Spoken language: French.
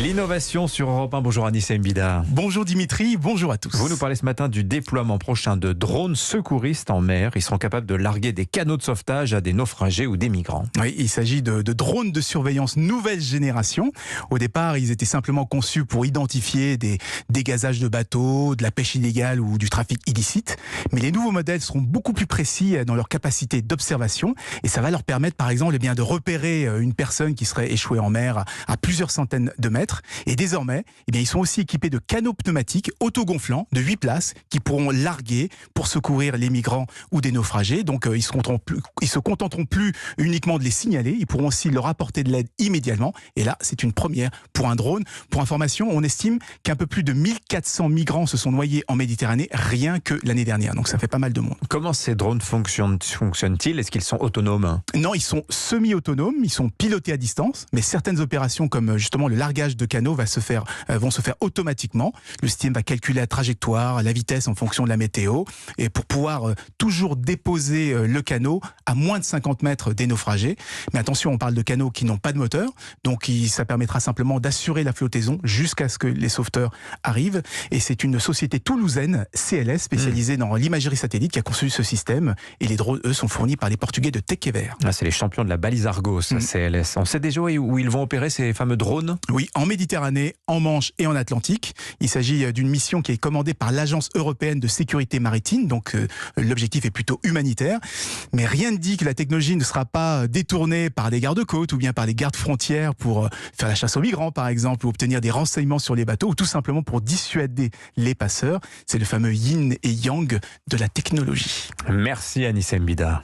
L'innovation sur Europe 1. Bonjour Anissa Mbida. Bonjour Dimitri, bonjour à tous. Vous nous parlez ce matin du déploiement prochain de drones secouristes en mer. Ils seront capables de larguer des canaux de sauvetage à des naufragés ou des migrants. Oui, il s'agit de drones de surveillance nouvelle génération. Au départ, ils étaient simplement conçus pour identifier des dégazages de bateaux, de la pêche illégale ou du trafic illicite. Mais les nouveaux modèles seront beaucoup plus précis dans leur capacité d'observation et ça va leur permettre par exemple de repérer une personne qui serait échouée en mer à plusieurs centaines de mètres. Et désormais, ils sont aussi équipés de canaux pneumatiques autogonflants de 8 places qui pourront larguer pour secourir les migrants ou des naufragés. Donc ils se contenteront plus uniquement de les signaler, ils pourront aussi leur apporter de l'aide immédiatement. Et là, c'est une première pour un drone. Pour information, on estime qu'un peu plus de 1400 migrants se sont noyés en Méditerranée rien que l'année dernière. Donc ça fait pas mal de monde. Comment ces drones fonctionnent-ils? Est-ce qu'ils sont autonomes? Non, ils sont semi-autonomes, ils sont pilotés à distance, mais certaines opérations comme justement le largage de canaux vont se faire automatiquement. Le système va calculer la trajectoire, la vitesse en fonction de la météo et pour pouvoir toujours déposer le canot à moins de 50 mètres des naufragés. Mais attention, on parle de canaux qui n'ont pas de moteur, donc ça permettra simplement d'assurer la flottaison jusqu'à ce que les sauveteurs arrivent. Et c'est une société toulousaine, CLS, spécialisée dans l'imagerie satellite, qui a conçu ce système. Et les drones, eux, sont fournis par les Portugais de Tekever. Ah, c'est les champions de la balise Argos, CLS. On sait déjà où ils vont opérer ces fameux drones? Oui, en Méditerranée, en Manche et en Atlantique. Il s'agit d'une mission qui est commandée par l'Agence européenne de sécurité maritime, donc l'objectif est plutôt humanitaire. Mais rien ne dit que la technologie ne sera pas détournée par des gardes-côtes ou bien par les gardes frontières pour faire la chasse aux migrants, par exemple, ou obtenir des renseignements sur les bateaux, ou tout simplement pour dissuader les passeurs. C'est le fameux yin et yang de la technologie. Merci Anissa Mbida.